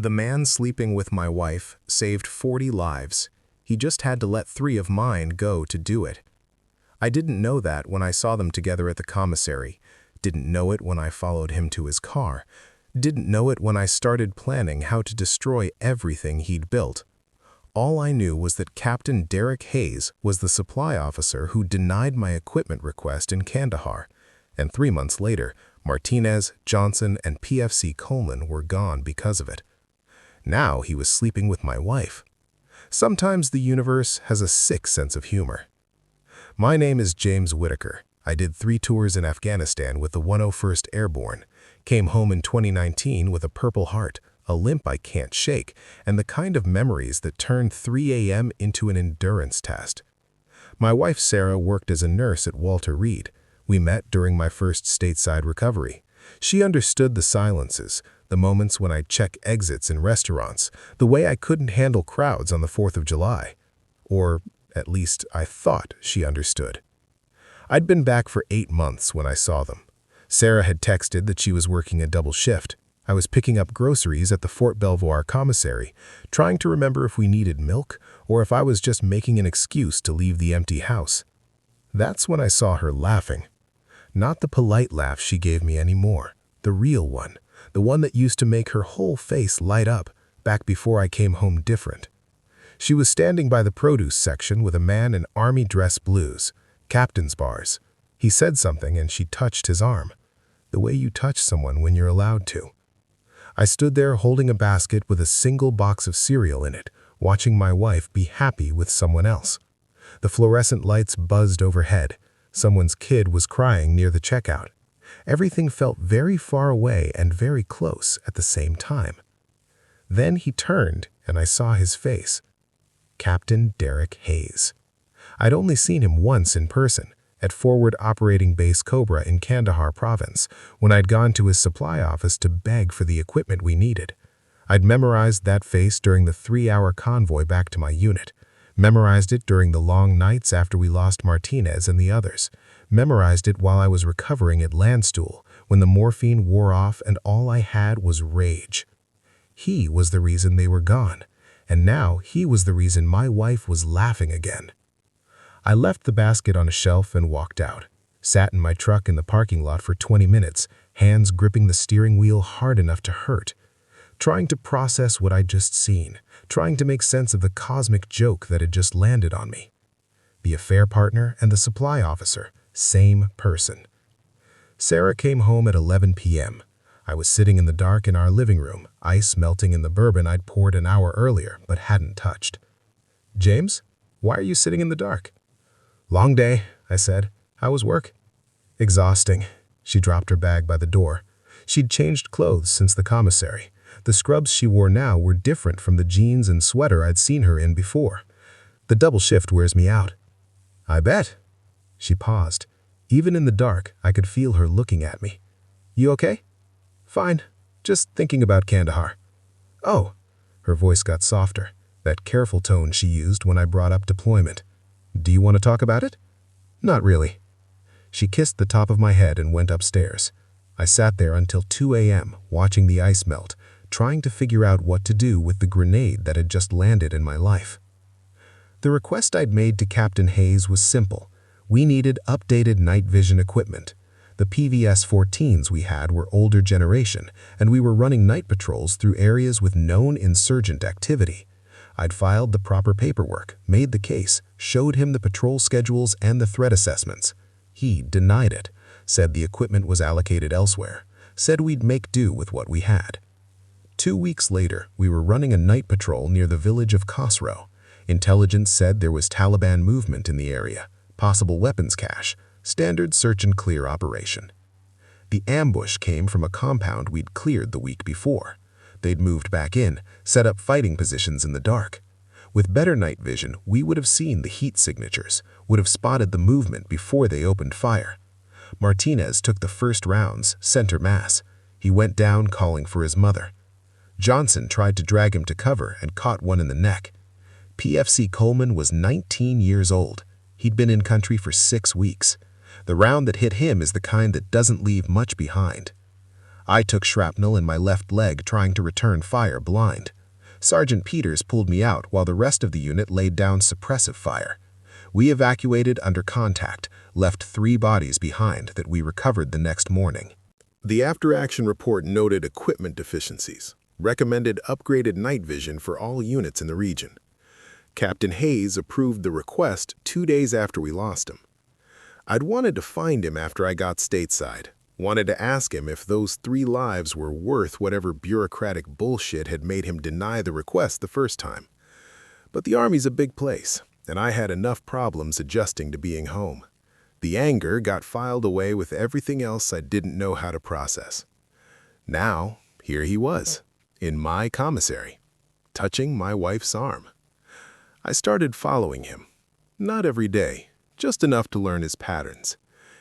The man sleeping with my wife saved 40 lives. He just had to let 3 of mine go to do it. I didn't know that when I saw them together at the commissary, didn't know it when I followed him to his car, didn't know it when I started planning how to destroy everything he'd built. All I knew was that Captain Derek Hayes was the supply officer who denied my equipment request in Kandahar, and 3 months later, Martinez, Johnson, and PFC Coleman were gone because of it. Now he was sleeping with my wife. Sometimes the universe has a sick sense of humor. My name is James Whitaker. I did 3 tours in Afghanistan with the 101st Airborne, came home in 2019 with a Purple Heart, a limp I can't shake, and the kind of memories that turned 3 a.m. into an endurance test. My wife Sarah worked as a nurse at Walter Reed. We met during my first stateside recovery. She understood the silences, the moments when I'd check exits in restaurants, the way I couldn't handle crowds on the 4th of July. Or, at least, I thought she understood. I'd been back for 8 months when I saw them. Sarah had texted that she was working a double shift. I was picking up groceries at the Fort Belvoir commissary, trying to remember if we needed milk or if I was just making an excuse to leave the empty house. That's when I saw her laughing. Not the polite laugh she gave me anymore, the real one, the one that used to make her whole face light up back before I came home different. She was standing by the produce section with a man in army dress blues, captain's bars. He said something and she touched his arm, the way you touch someone when you're allowed to. I stood there holding a basket with a single box of cereal in it, watching my wife be happy with someone else. The fluorescent lights buzzed overhead. Someone's kid was crying near the checkout. Everything felt very far away and very close at the same time. Then he turned and I saw his face. Captain Derek Hayes. I'd only seen him once in person, at Forward Operating Base Cobra in Kandahar province, when I'd gone to his supply office to beg for the equipment we needed. I'd memorized that face during the 3-hour convoy back to my unit, memorized it during the long nights after we lost Martinez and the others, memorized it while I was recovering at Landstuhl, when the morphine wore off and all I had was rage. He was the reason they were gone, and now he was the reason my wife was laughing again. I left the basket on a shelf and walked out, sat in my truck in the parking lot for 20 minutes, hands gripping the steering wheel hard enough to hurt, trying to process what I'd just seen, trying to make sense of the cosmic joke that had just landed on me. The affair partner and the supply officer, same person. Sarah came home at 11 p.m. I was sitting in the dark in our living room, ice melting in the bourbon I'd poured an hour earlier but hadn't touched. "James, why are you sitting in the dark?" "Long day," I said. "How was work?" "Exhausting." She dropped her bag by the door. She'd changed clothes since the commissary. The scrubs she wore now were different from the jeans and sweater I'd seen her in before. "The double shift wears me out." "I bet." She paused. Even in the dark, I could feel her looking at me. "You okay?" "Fine. Just thinking about Kandahar." "Oh." Her voice got softer, that careful tone she used when I brought up deployment. "Do you want to talk about it?" "Not really." She kissed the top of my head and went upstairs. I sat there until 2 a.m., watching the ice melt, trying to figure out what to do with the grenade that had just landed in my life. The request I'd made to Captain Hayes was simple. We needed updated night vision equipment. The PVS-14s we had were older generation, and we were running night patrols through areas with known insurgent activity. I'd filed the proper paperwork, made the case, showed him the patrol schedules and the threat assessments. He denied it, said the equipment was allocated elsewhere, said we'd make do with what we had. 2 weeks later, we were running a night patrol near the village of Khosrow. Intelligence said there was Taliban movement in the area, possible weapons cache, standard search and clear operation. The ambush came from a compound we'd cleared the week before. They'd moved back in, set up fighting positions in the dark. With better night vision, we would have seen the heat signatures, would have spotted the movement before they opened fire. Martinez took the first rounds, center mass. He went down calling for his mother. Johnson tried to drag him to cover and caught one in the neck. PFC Coleman was 19 years old. He'd been in country for 6 weeks. The round that hit him is the kind that doesn't leave much behind. I took shrapnel in my left leg trying to return fire blind. Sergeant Peters pulled me out while the rest of the unit laid down suppressive fire. We evacuated under contact, left 3 bodies behind that we recovered the next morning. The after-action report noted equipment deficiencies, recommended upgraded night vision for all units in the region. Captain Hayes approved the request 2 days after we lost him. I'd wanted to find him after I got stateside, wanted to ask him if those 3 lives were worth whatever bureaucratic bullshit had made him deny the request the first time. But the Army's a big place, and I had enough problems adjusting to being home. The anger got filed away with everything else I didn't know how to process. Now, here he was, in my commissary, touching my wife's arm. I started following him. Not every day, just enough to learn his patterns.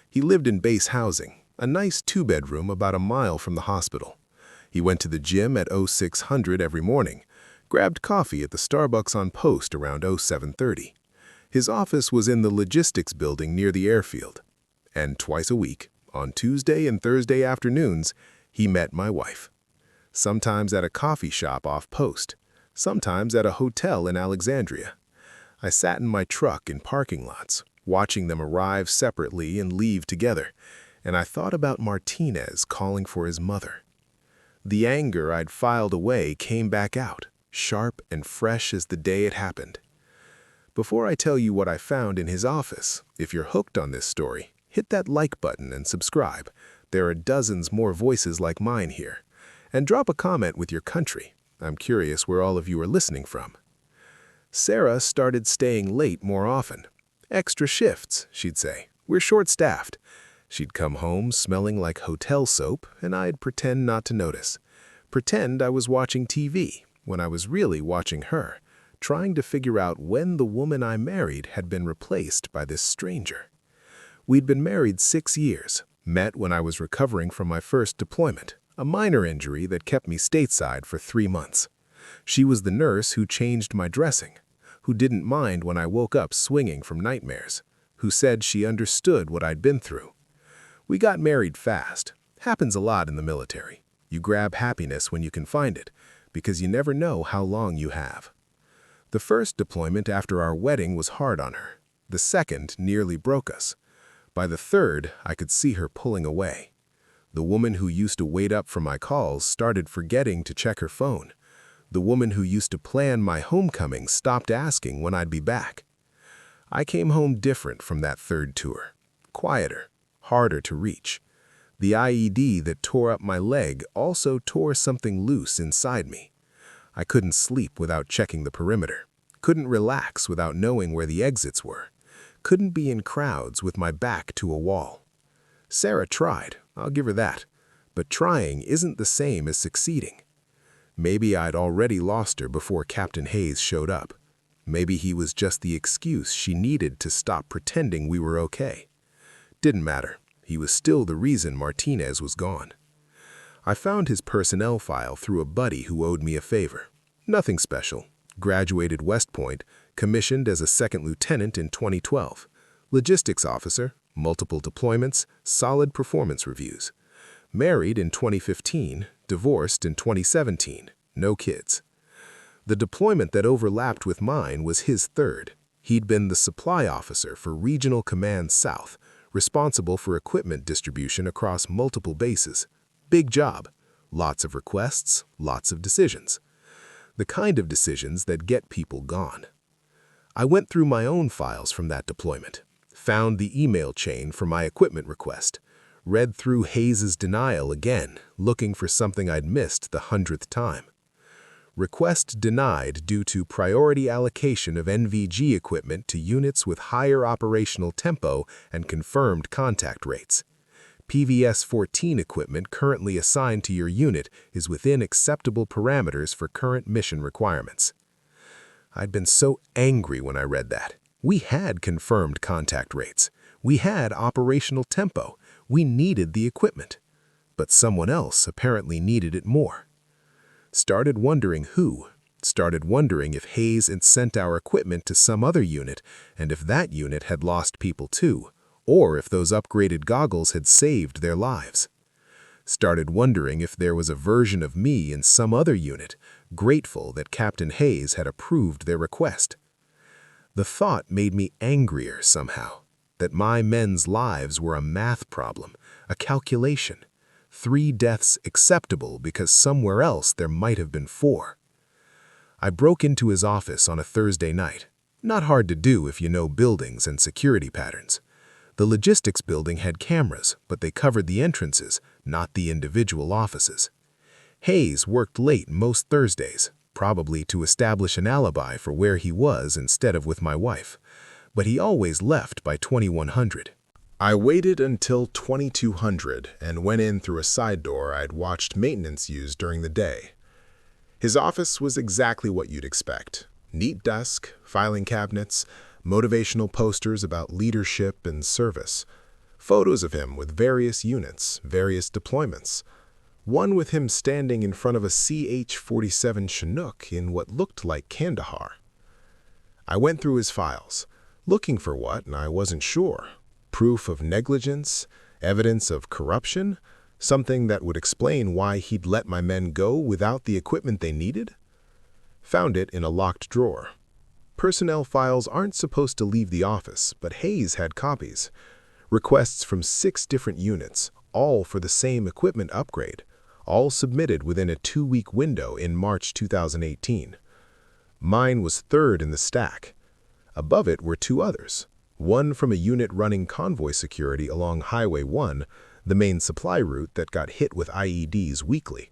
He lived in base housing, a nice 2-bedroom about a mile from the hospital. He went to the gym at 0600 every morning, grabbed coffee at the Starbucks on post around 0730. His office was in the logistics building near the airfield. And twice a week, on Tuesday and Thursday afternoons, he met my wife. Sometimes at a coffee shop off post, sometimes at a hotel in Alexandria. I sat in my truck in parking lots, watching them arrive separately and leave together, and I thought about Martinez calling for his mother. The anger I'd filed away came back out, sharp and fresh as the day it happened. Before I tell you what I found in his office, if you're hooked on this story, hit that like button and subscribe. There are dozens more voices like mine here. And drop a comment with your country. I'm curious where all of you are listening from. Sarah started staying late more often. Extra shifts, she'd say. We're short-staffed. She'd come home smelling like hotel soap, and I'd pretend not to notice. Pretend I was watching TV when I was really watching her, trying to figure out when the woman I married had been replaced by this stranger. We'd been married 6 years, met when I was recovering from my first deployment, a minor injury that kept me stateside for 3 months. She was the nurse who changed my dressing, who didn't mind when I woke up swinging from nightmares, who said she understood what I'd been through. We got married fast. Happens a lot in the military. You grab happiness when you can find it, because you never know how long you have. The first deployment after our wedding was hard on her. The second nearly broke us. By the third, I could see her pulling away. The woman who used to wait up for my calls started forgetting to check her phone. The woman who used to plan my homecoming stopped asking when I'd be back. I came home different from that third tour. Quieter, harder to reach. The IED that tore up my leg also tore something loose inside me. I couldn't sleep without checking the perimeter. Couldn't relax without knowing where the exits were. Couldn't be in crowds with my back to a wall. Sarah tried, I'll give her that. But trying isn't the same as succeeding. Maybe I'd already lost her before Captain Hayes showed up. Maybe he was just the excuse she needed to stop pretending we were okay. Didn't matter. He was still the reason Martinez was gone. I found his personnel file through a buddy who owed me a favor. Nothing special. Graduated West Point, commissioned as a second lieutenant in 2012. Logistics officer, multiple deployments, solid performance reviews. Married in 2015, divorced in 2017, no kids. The deployment that overlapped with mine was his third. He'd been the supply officer for Regional Command South, responsible for equipment distribution across multiple bases. Big job. Lots of requests, lots of decisions. The kind of decisions that get people gone. I went through my own files from that deployment, found the email chain for my equipment request, read through Hayes' denial again, looking for something I'd missed the 100th time. Request denied due to priority allocation of NVG equipment to units with higher operational tempo and confirmed contact rates. PVS-14 equipment currently assigned to your unit is within acceptable parameters for current mission requirements. I'd been so angry when I read that. We had confirmed contact rates. We had operational tempo. We needed the equipment. But someone else apparently needed it more. Started wondering who. Started wondering if Hayes had sent our equipment to some other unit, and if that unit had lost people too, or if those upgraded goggles had saved their lives. Started wondering if there was a version of me in some other unit, grateful that Captain Hayes had approved their request. The thought made me angrier somehow, that my men's lives were a math problem, a calculation. 3 deaths acceptable because somewhere else there might have been 4. I broke into his office on a Thursday night. Not hard to do if you know buildings and security patterns. The logistics building had cameras, but they covered the entrances, not the individual offices. Hayes worked late most Thursdays, probably to establish an alibi for where he was instead of with my wife, but he always left by 2100. I waited until 2200 and went in through a side door I'd watched maintenance use during the day. His office was exactly what you'd expect. Neat desk, filing cabinets, motivational posters about leadership and service, photos of him with various units, various deployments, one with him standing in front of a CH-47 Chinook in what looked like Kandahar. I went through his files, looking for what, and I wasn't sure. Proof of negligence, evidence of corruption, something that would explain why he'd let my men go without the equipment they needed? Found it in a locked drawer. Personnel files aren't supposed to leave the office, but Hayes had copies. Requests from 6 different units, all for the same equipment upgrade, all submitted within a 2-week window in March 2018. Mine was 3rd in the stack. Above it were 2 others. One from a unit running convoy security along Highway 1, the main supply route that got hit with IEDs weekly.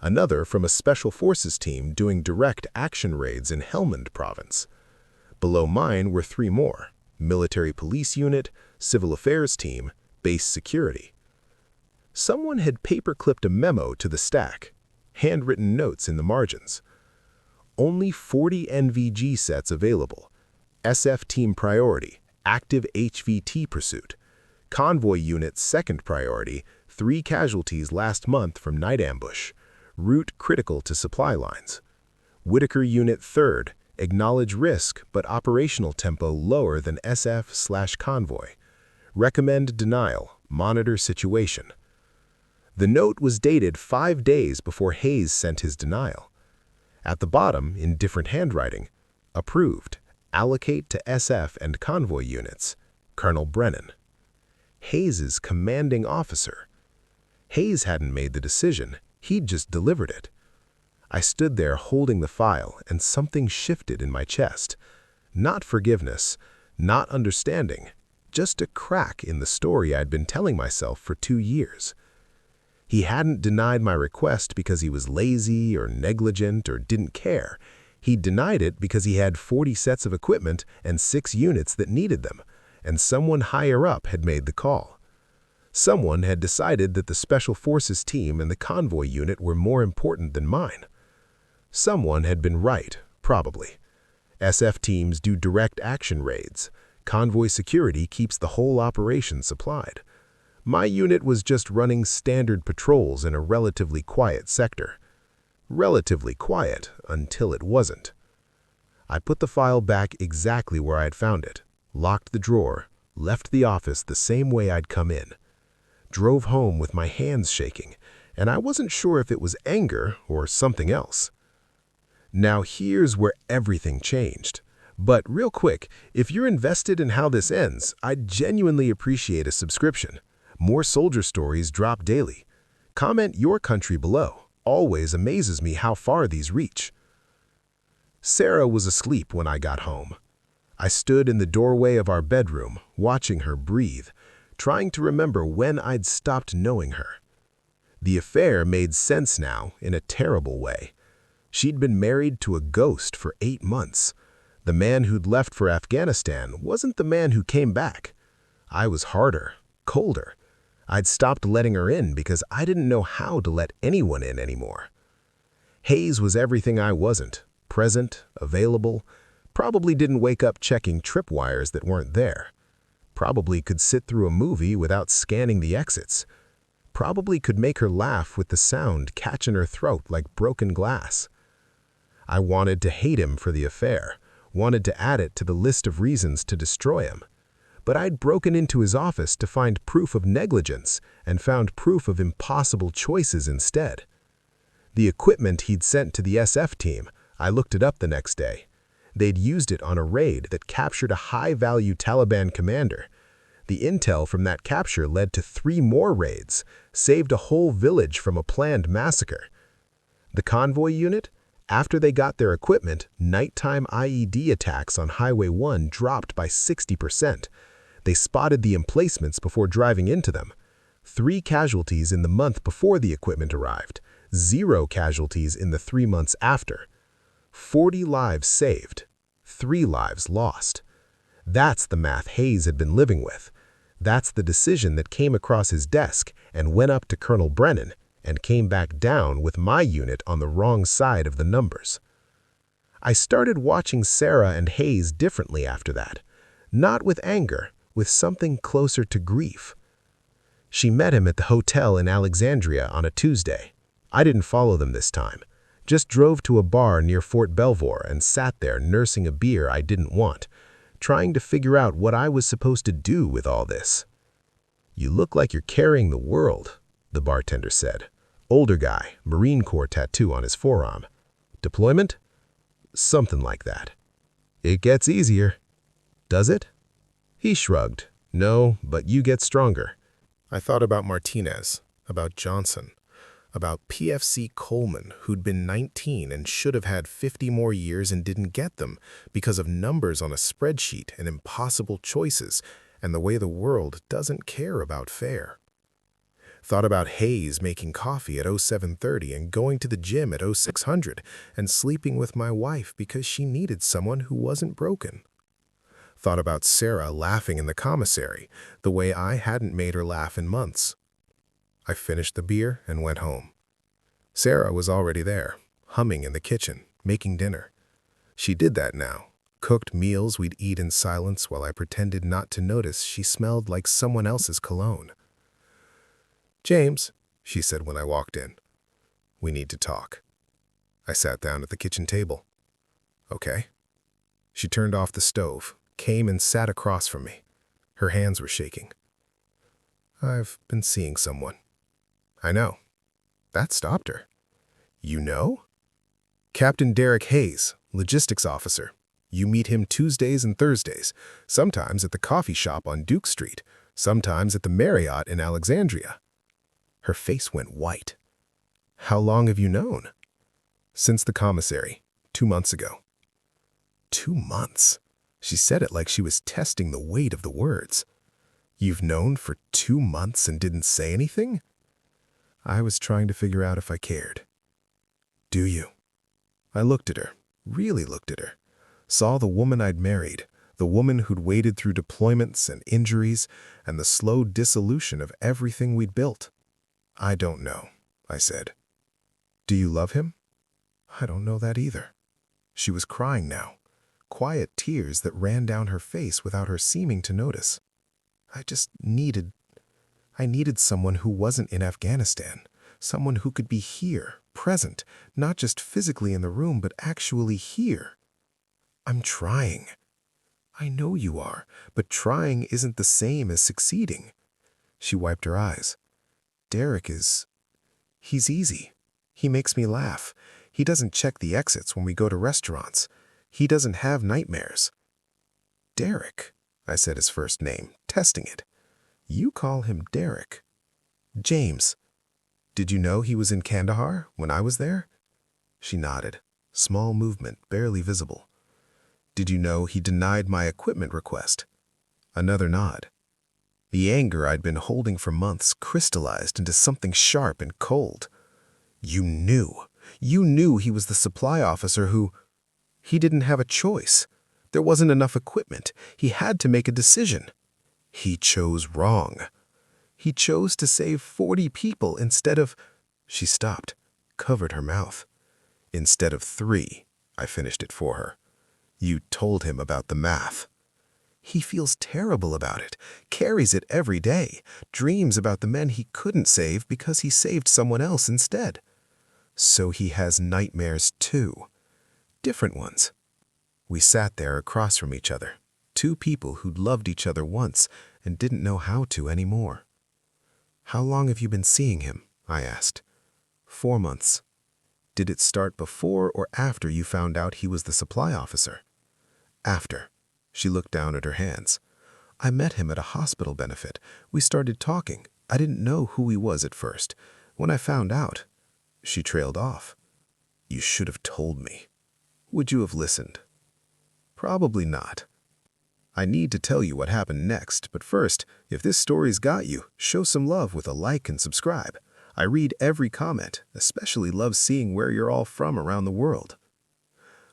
Another from a Special Forces team doing direct action raids in Helmand Province. Below mine were 3 more: military police unit, civil affairs team, base security. Someone had paper-clipped a memo to the stack, handwritten notes in the margins. Only 40 NVG sets available. SF team priority, active HVT pursuit. Convoy unit second priority, 3 casualties last month from night ambush. Route critical to supply lines. Whitaker unit third, acknowledge risk but operational tempo lower than SF/convoy. Recommend denial, monitor situation. The note was dated 5 days before Hayes sent his denial. At the bottom, in different handwriting, approved, allocate to SF and convoy units, Colonel Brennan. Hayes's commanding officer. Hayes hadn't made the decision, he'd just delivered it. I stood there holding the file, and something shifted in my chest. Not forgiveness, not understanding, just a crack in the story I'd been telling myself for 2 years. He hadn't denied my request because he was lazy or negligent or didn't care. He denied it because he had 40 sets of equipment and 6 units that needed them, and someone higher up had made the call. Someone had decided that the Special Forces team and the convoy unit were more important than mine. Someone had been right, probably. SF teams do direct action raids. Convoy security keeps the whole operation supplied. My unit was just running standard patrols in a relatively quiet sector. Relatively quiet until it wasn't. I put the file back exactly where I had found it, locked the drawer, left the office the same way I'd come in. Drove home with my hands shaking, and I wasn't sure if it was anger or something else. Now here's where everything changed. But real quick, if you're invested in how this ends, I'd genuinely appreciate a subscription. More soldier stories drop daily. Comment your country below. Always amazes me how far these reach. Sarah was asleep when I got home. I stood in the doorway of our bedroom, watching her breathe, trying to remember when I'd stopped knowing her. The affair made sense now in a terrible way. She'd been married to a ghost for 8 months. The man who'd left for Afghanistan wasn't the man who came back. I was harder, colder. I'd stopped letting her in because I didn't know how to let anyone in anymore. Hayes was everything I wasn't. Present, available, probably didn't wake up checking tripwires that weren't there. Probably could sit through a movie without scanning the exits. Probably could make her laugh with the sound catch in her throat like broken glass. I wanted to hate him for the affair, wanted to add it to the list of reasons to destroy him. but I'd broken into his office to find proof of negligence and found proof of impossible choices instead. The equipment he'd sent to the SF team, I looked it up the next day. They'd used it on a raid that captured a high-value Taliban commander. The intel from that capture led to 3 more raids, saved a whole village from a planned massacre. The convoy unit? After they got their equipment, nighttime IED attacks on Highway 1 dropped by 60%. They spotted the emplacements before driving into them. 3 casualties in the month before the equipment arrived, 0 casualties in the 3 months after. 40 lives saved, 3 lives lost. That's the math Hayes had been living with. That's the decision that came across his desk and went up to Colonel Brennan and came back down with my unit on the wrong side of the numbers. I started watching Sarah and Hayes differently after that. Not with anger, with something closer to grief. She met him at the hotel in Alexandria on a Tuesday. I didn't follow them this time. Just drove to a bar near Fort Belvoir and sat there nursing a beer I didn't want, trying to figure out what I was supposed to do with all this. "You look like you're carrying the world," the bartender said. Older guy, Marine Corps tattoo on his forearm. "Deployment?" "Something like that." "It gets easier." "Does it?" He shrugged. "No, but you get stronger." I thought about Martinez, about Johnson, about PFC Coleman, who'd been 19 and should have had 50 more years and didn't get them because of numbers on a spreadsheet and impossible choices and the way the world doesn't care about fair. Thought about Hayes making coffee at 0730 and going to the gym at 0600 and sleeping with my wife because she needed someone who wasn't broken. Thought about Sarah laughing in the commissary, the way I hadn't made her laugh in months. I finished the beer and went home. Sarah was already there, humming in the kitchen, making dinner. She did that now, cooked meals we'd eat in silence while I pretended not to notice she smelled like someone else's cologne. "James," she said when I walked in, "we need to talk." I sat down at the kitchen table. "Okay." She turned off the stove, came and sat across from me. Her hands were shaking. "I've been seeing someone." "I know." That stopped her. "You know?" "Captain Derek Hayes, logistics officer. You meet him Tuesdays and Thursdays, sometimes at the coffee shop on Duke Street, sometimes at the Marriott in Alexandria." Her face went white. "How long have you known?" "Since the commissary, 2 months ago." 2 months? She said it like she was testing the weight of the words. "You've known for 2 months and didn't say anything?" I was trying to figure out if I cared. "Do you?" I looked at her, really looked at her. Saw the woman I'd married, the woman who'd waded through deployments and injuries and the slow dissolution of everything we'd built. "I don't know," I said. "Do you love him?" "I don't know that either." She was crying now, quiet tears that ran down her face without her seeming to notice. I needed someone who wasn't in Afghanistan, someone who could be here, present, not just physically in the room, but actually here. "I'm trying." "I know you are, but trying isn't the same as succeeding." She wiped her eyes. He's easy. He makes me laugh. He doesn't check the exits when we go to restaurants. He doesn't have nightmares." "Derek," I said his first name, testing it. "You call him Derek." "James. Did you know he was in Kandahar when I was there?" She nodded, small movement, barely visible. "Did you know he denied my equipment request?" Another nod. The anger I'd been holding for months crystallized into something sharp and cold. "You knew he was the supply officer who—" "He didn't have a choice. There wasn't enough equipment. He had to make a decision." "He chose wrong. He chose to save 40 people instead of—" She stopped, covered her mouth. "Instead of 3, I finished it for her. You told him about the math." "He feels terrible about it, carries it every day, dreams about the men he couldn't save because he saved someone else instead." "So he has nightmares too. Different ones." We sat there across from each other, two people who'd loved each other once and didn't know how to anymore. "How long have you been seeing him?" I asked. 4 months. "Did it start before or after you found out he was the supply officer?" "After." She looked down at her hands. "I met him at a hospital benefit. We started talking. I didn't know who he was at first. When I found out..." She trailed off. "You should have told me. Would you have listened?" "Probably not. I need to tell you what happened next, but first, if this story's got you, show some love with a like and subscribe. I read every comment, especially love seeing where you're all from around the world."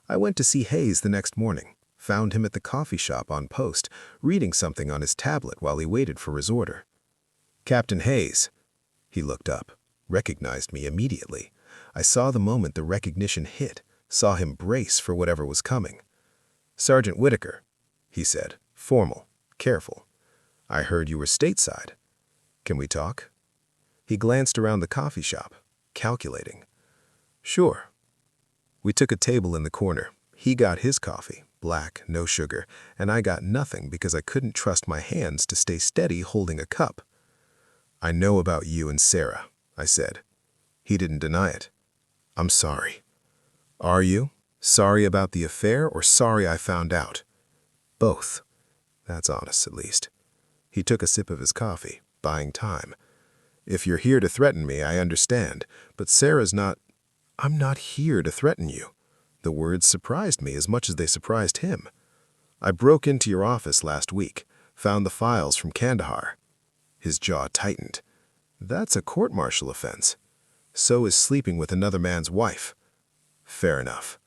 I went to see Hayes the next morning, found him at the coffee shop on post, reading something on his tablet while he waited for his order. "Captain Hayes." He looked up, recognized me immediately. I saw the moment the recognition hit, saw him brace for whatever was coming. "Sergeant Whitaker," he said, formal, careful. "I heard you were stateside. Can we talk?" He glanced around the coffee shop, calculating. "Sure." We took a table in the corner. He got his coffee, black, no sugar, and I got nothing because I couldn't trust my hands to stay steady holding a cup. "I know about you and Sarah," I said. He didn't deny it. "I'm sorry." "Are you? Sorry about the affair or sorry I found out?" "Both." "That's honest, at least." He took a sip of his coffee, buying time. "If you're here to threaten me, I understand, but Sarah's not..." "I'm not here to threaten you." The words surprised me as much as they surprised him. "I broke into your office last week, found the files from Kandahar." His jaw tightened. "That's a court-martial offense. So is sleeping with another man's wife." "Fair enough."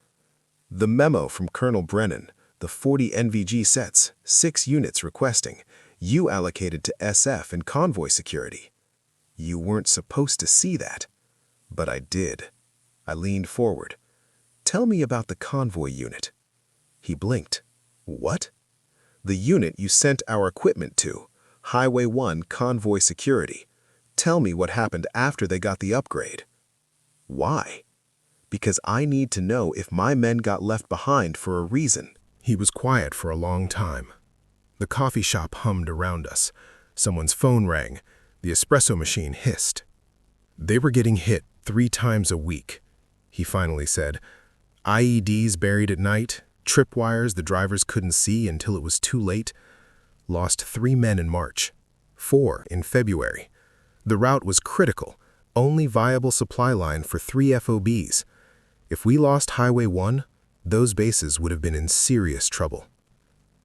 "The memo from Colonel Brennan, the 40 NVG sets, 6 units requesting, you allocated to SF and convoy security." "You weren't supposed to see that." "But I did." I leaned forward. "Tell me about the convoy unit." He blinked. "What?" "The unit you sent our equipment to, Highway 1 Convoy Security. Tell me what happened after they got the upgrade." "Why?" "Because I need to know if my men got left behind for a reason." He was quiet for a long time. The coffee shop hummed around us. Someone's phone rang. The espresso machine hissed. "They were getting hit 3 times a week," he finally said. "IEDs buried at night, tripwires the drivers couldn't see until it was too late. Lost 3 men in March, 4 in February. The route was critical, only viable supply line for 3 FOBs. If we lost Highway 1, those bases would have been in serious trouble."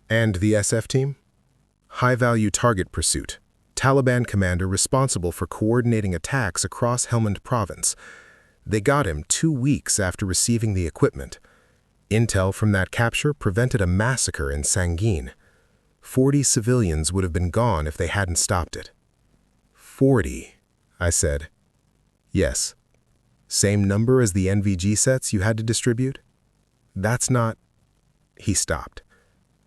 "And the SF team?" "High-value target pursuit. Taliban commander responsible for coordinating attacks across Helmand province. They got him 2 weeks after receiving the equipment. Intel from that capture prevented a massacre in Sangin. 40 civilians would have been gone if they hadn't stopped it." 40, I said. "Yes. Same number as the NVG sets you had to distribute?" "That's not..." He stopped.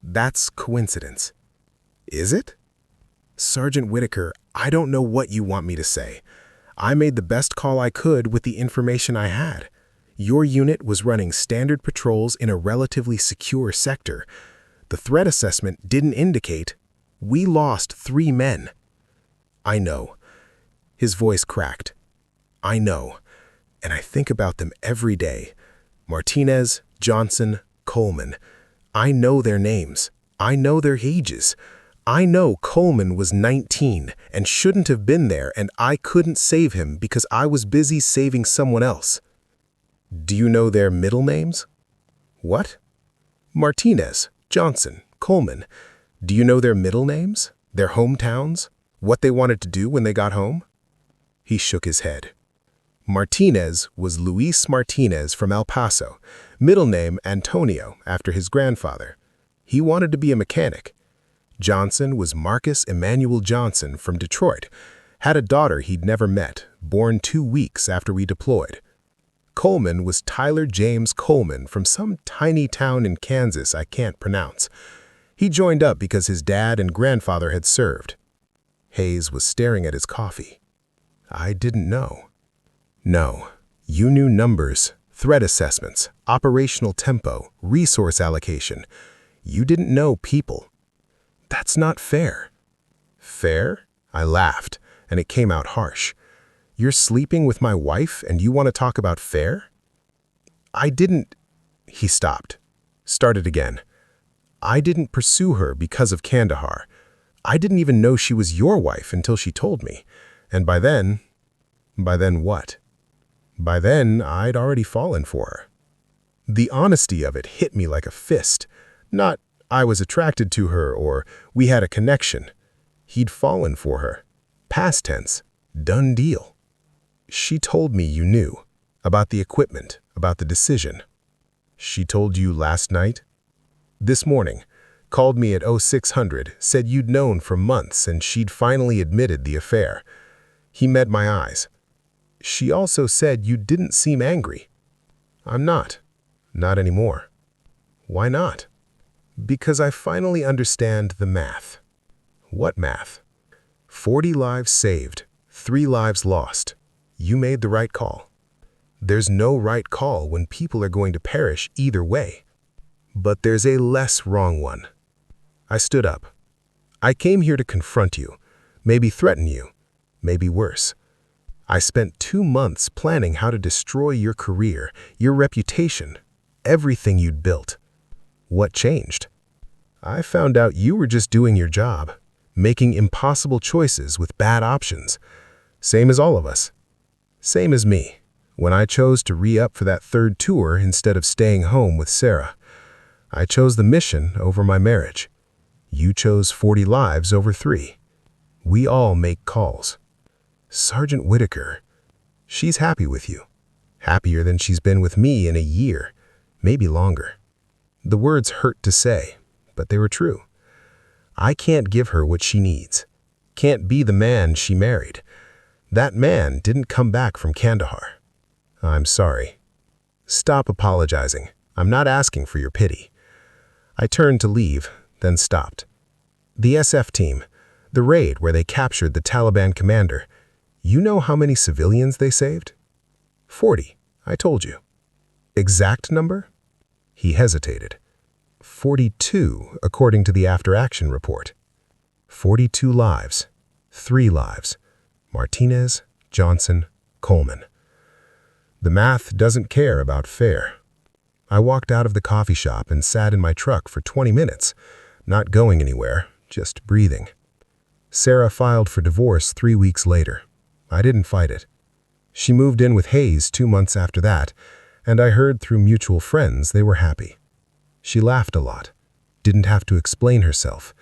"That's coincidence." "Is it?" "Sergeant Whitaker, I don't know what you want me to say. I made the best call I could with the information I had. Your unit was running standard patrols in a relatively secure sector. The threat assessment didn't indicate. We lost 3 men." "I know." His voice cracked. "I know. And I think about them every day. Martinez, Johnson, Coleman. I know their names. I know their ages. I know Coleman was 19 and shouldn't have been there, and I couldn't save him because I was busy saving someone else." "Do you know their middle names?" "What?" "Martinez, Johnson, Coleman. Do you know their middle names? Their hometowns? What they wanted to do when they got home?" He shook his head. "Martinez was Luis Martinez from El Paso, middle name Antonio after his grandfather. He wanted to be a mechanic. Johnson was Marcus Emmanuel Johnson from Detroit, had a daughter he'd never met, born 2 weeks after we deployed. Coleman was Tyler James Coleman from some tiny town in Kansas I can't pronounce. He joined up because his dad and grandfather had served." Hayes was staring at his coffee. "I didn't know." "No, you knew numbers, threat assessments, operational tempo, resource allocation. You didn't know people. That's not fair." "Fair?" I laughed, and it came out harsh. "You're sleeping with my wife and you want to talk about fair?" "I didn't—" He stopped. Started again. "I didn't pursue her because of Kandahar. I didn't even know she was your wife until she told me. And by then—" "By then what?" "By then, I'd already fallen for her." The honesty of it hit me like a fist. Not, "I was attracted to her," or "we had a connection." He'd fallen for her. Past tense. Done deal. "She told me you knew. About the equipment, about the decision." "She told you last night?" "This morning. Called me at 0600, said you'd known for months and she'd finally admitted the affair." He met my eyes. "She also said you didn't seem angry." "I'm not. Not anymore." "Why not?" "Because I finally understand the math." "What math?" 40 lives saved, 3 lives lost. You made the right call. There's no right call when people are going to perish either way. But there's a less wrong one. I stood up. "I came here to confront you, maybe threaten you, maybe worse. I spent 2 months planning how to destroy your career, your reputation, everything you'd built. What changed? I found out you were just doing your job, making impossible choices with bad options. Same as all of us. Same as me, when I chose to re-up for that 3rd tour instead of staying home with Sarah. I chose the mission over my marriage. You chose 40 lives over 3. We all make calls. Sergeant Whitaker, she's happy with you. Happier than she's been with me in a year, maybe longer." The words hurt to say, but they were true. I can't give her what she needs. Can't be the man she married. That man didn't come back from Kandahar. "I'm sorry." "Stop apologizing. I'm not asking for your pity." I turned to leave, then stopped. "The SF team, the raid where they captured the Taliban commander, you know how many civilians they saved?" 40, I told you." "Exact number?" He hesitated. 42, according to the after-action report. 42 lives. 3 lives. Martinez, Johnson, Coleman. The math doesn't care about fair. I walked out of the coffee shop and sat in my truck for 20 minutes, not going anywhere, just breathing. Sarah filed for divorce 3 weeks later. I didn't fight it. She moved in with Hayes 2 months after that, and I heard through mutual friends they were happy. She laughed a lot, didn't have to explain herself,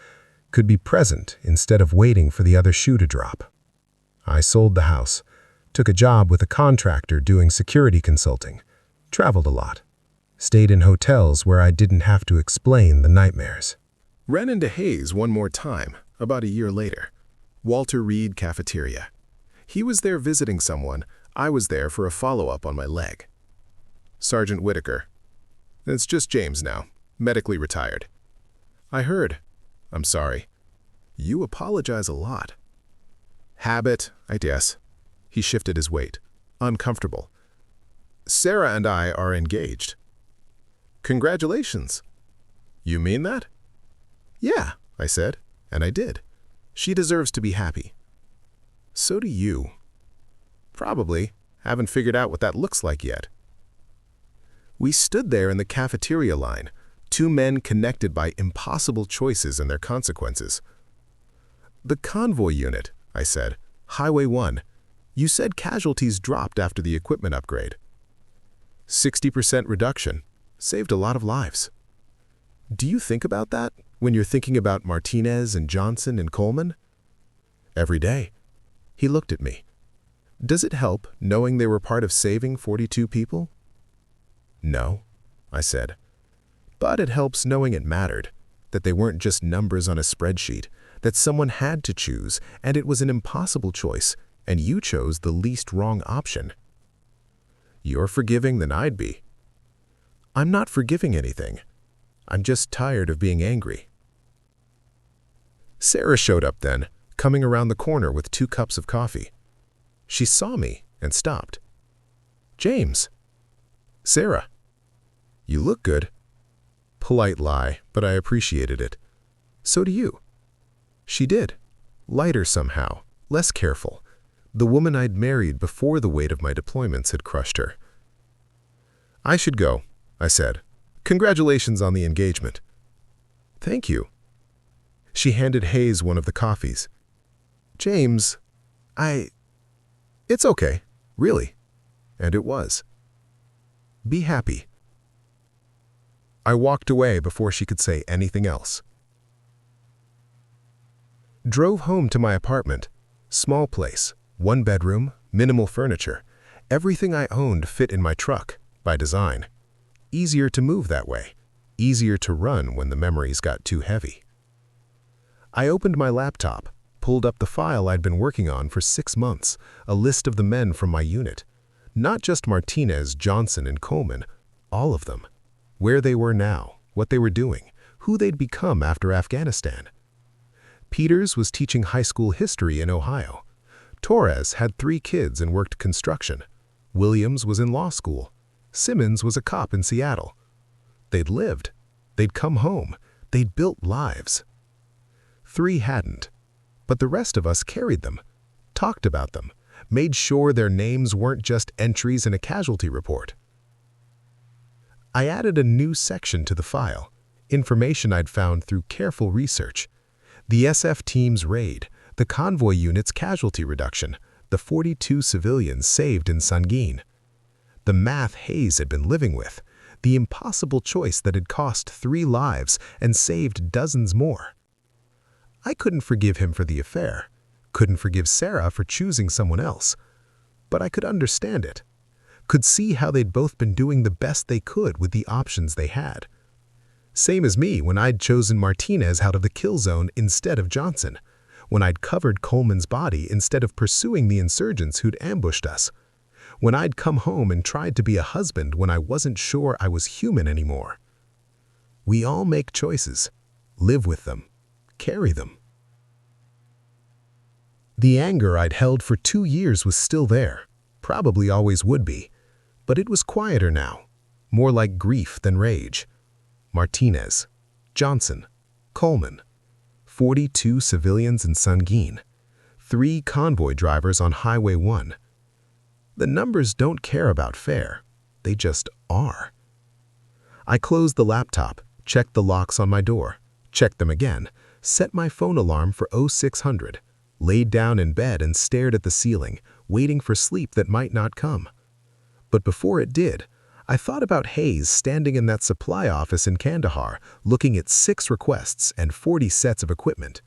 could be present instead of waiting for the other shoe to drop. I sold the house, took a job with a contractor doing security consulting, traveled a lot, stayed in hotels where I didn't have to explain the nightmares. Ran into Hayes one more time, about a year later. Walter Reed Cafeteria. He was there visiting someone. I was there for a follow-up on my leg. Sergeant Whitaker. It's just James now, medically retired. I heard. I'm sorry. You apologize a lot. Habit, I guess. He shifted his weight. Uncomfortable. Sarah and I are engaged. Congratulations. You mean that? Yeah, I said, and I did. She deserves to be happy. So do you. Probably. Haven't figured out what that looks like yet. We stood there in the cafeteria line, 2 men connected by impossible choices and their consequences. The convoy unit, I said. Highway 1. You said casualties dropped after the equipment upgrade. 60% reduction. Saved a lot of lives. Do you think about that when you're thinking about Martinez and Johnson and Coleman? Every day. He looked at me. Does it help knowing they were part of saving 42 people? No, I said. But it helps knowing it mattered, that they weren't just numbers on a spreadsheet, that someone had to choose, and it was an impossible choice, and you chose the least wrong option. You're forgiving than I'd be. I'm not forgiving anything. I'm just tired of being angry. Sarah showed up then, coming around the corner with 2 cups of coffee. She saw me and stopped. James. Sarah. You look good. Polite lie, but I appreciated it. So do you. She did. Lighter somehow, less careful. The woman I'd married before the weight of my deployments had crushed her. "I should go," I said. "Congratulations on the engagement." "Thank you." She handed Hayes one of the coffees. "James, It's okay, really." And it was. "Be happy." I walked away before she could say anything else. Drove home to my apartment. Small place, 1 bedroom, minimal furniture. Everything I owned fit in my truck, by design. Easier to move that way. Easier to run when the memories got too heavy. I opened my laptop, pulled up the file I'd been working on for 6 months, a list of the men from my unit. Not just Martinez, Johnson, and Coleman, all of them. Where they were now, what they were doing, who they'd become after Afghanistan. Peters was teaching high school history in Ohio. Torres had 3 kids and worked construction. Williams was in law school. Simmons was a cop in Seattle. They'd lived. They'd come home. They'd built lives. 3 hadn't. But the rest of us carried them, talked about them, made sure their names weren't just entries in a casualty report. I added a new section to the file, information I'd found through careful research. The SF team's raid, the convoy unit's casualty reduction, the 42 civilians saved in Sangin. The math Hayes had been living with, the impossible choice that had cost 3 lives and saved dozens more. I couldn't forgive him for the affair, couldn't forgive Sarah for choosing someone else, but I could understand it, could see how they'd both been doing the best they could with the options they had. Same as me when I'd chosen Martinez out of the kill zone instead of Johnson, when I'd covered Coleman's body instead of pursuing the insurgents who'd ambushed us, when I'd come home and tried to be a husband when I wasn't sure I was human anymore. We all make choices, live with them, carry them. The anger I'd held for 2 years was still there, probably always would be, but it was quieter now, more like grief than rage. Martinez, Johnson, Coleman, 42 civilians in Sangin, 3 convoy drivers on Highway 1. The numbers don't care about fair, they just are. I closed the laptop, checked the locks on my door, checked them again, set my phone alarm for 0600, laid down in bed and stared at the ceiling, waiting for sleep that might not come. But before it did, I thought about Hayes standing in that supply office in Kandahar, looking at 6 requests and 40 sets of equipment.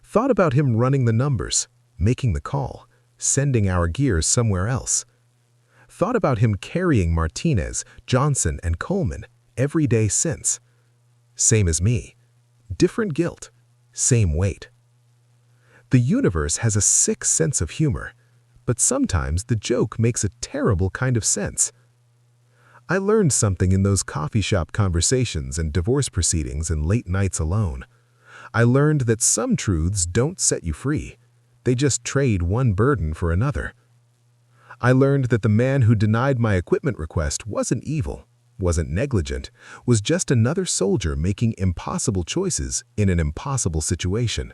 Thought about him running the numbers, making the call, sending our gears somewhere else. Thought about him carrying Martinez, Johnson, and Coleman every day since. Same as me. Different guilt. Same weight. The universe has a sick sense of humor, but sometimes the joke makes a terrible kind of sense. I learned something in those coffee shop conversations and divorce proceedings and late nights alone. I learned that some truths don't set you free. They just trade one burden for another. I learned that the man who denied my equipment request wasn't evil, wasn't negligent, was just another soldier making impossible choices in an impossible situation.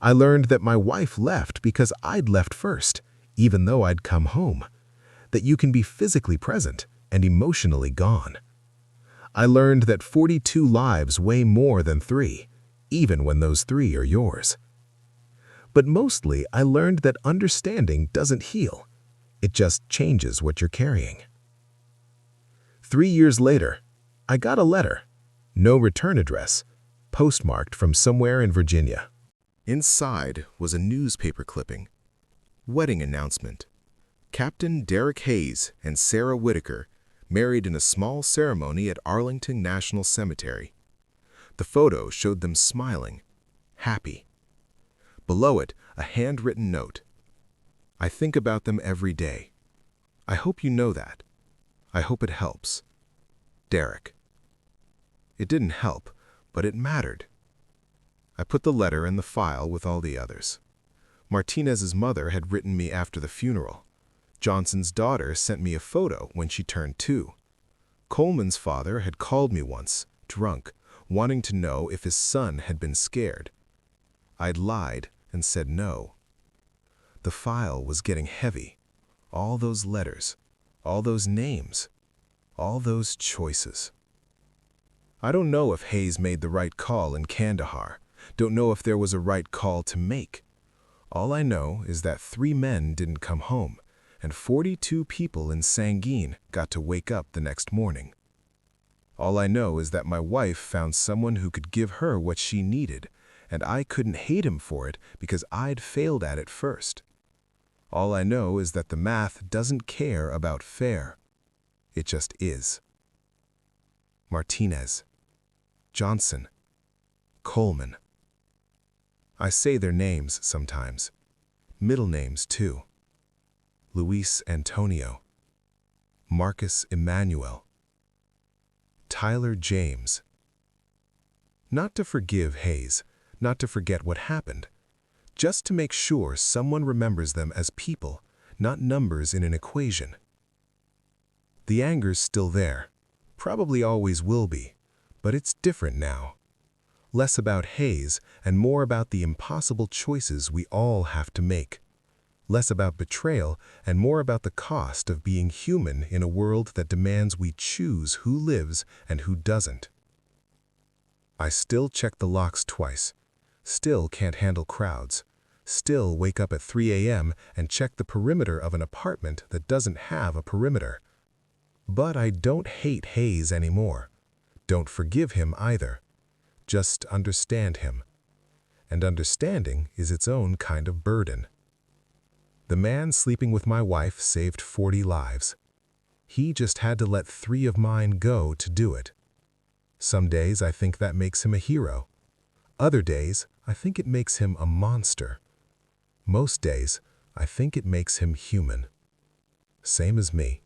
I learned that my wife left because I'd left first, even though I'd come home. That you can be physically present and emotionally gone. I learned that 42 lives weigh more than 3, even when those 3 are yours. But mostly, I learned that understanding doesn't heal. It just changes what you're carrying. 3 years later, I got a letter. No return address, postmarked from somewhere in Virginia. Inside was a newspaper clipping. Wedding announcement. Captain Derek Hayes and Sarah Whitaker married in a small ceremony at Arlington National Cemetery. The photo showed them smiling, happy. Below it, a handwritten note. I think about them every day. I hope you know that. I hope it helps. Derek. It didn't help, but it mattered. I put the letter in the file with all the others. Martinez's mother had written me after the funeral. Johnson's daughter sent me a photo when she turned 2. Coleman's father had called me once, drunk, wanting to know if his son had been scared. I'd lied and said no. The file was getting heavy. All those letters, all those names, all those choices. I don't know if Hayes made the right call in Kandahar. Don't know if there was a right call to make. All I know is that 3 men didn't come home, and 42 people in Sangin got to wake up the next morning. All I know is that my wife found someone who could give her what she needed, and I couldn't hate him for it because I'd failed at it first. All I know is that the math doesn't care about fair. It just is. Martinez, Johnson, Coleman. I say their names sometimes. Middle names too. Luis Antonio, Marcus Emmanuel, Tyler James. Not to forgive Hayes, not to forget what happened, just to make sure someone remembers them as people, not numbers in an equation. The anger's still there, probably always will be, but it's different now. Less about Hayes and more about the impossible choices we all have to make. Less about betrayal and more about the cost of being human in a world that demands we choose who lives and who doesn't. I still check the locks twice, still can't handle crowds, still wake up at 3 a.m. and check the perimeter of an apartment that doesn't have a perimeter. But I don't hate Hayes anymore. Don't forgive him either. Just understand him. And understanding is its own kind of burden. The man sleeping with my wife saved 40 lives. He just had to let 3 of mine go to do it. Some days I think that makes him a hero. Other days, I think it makes him a monster. Most days, I think it makes him human. Same as me.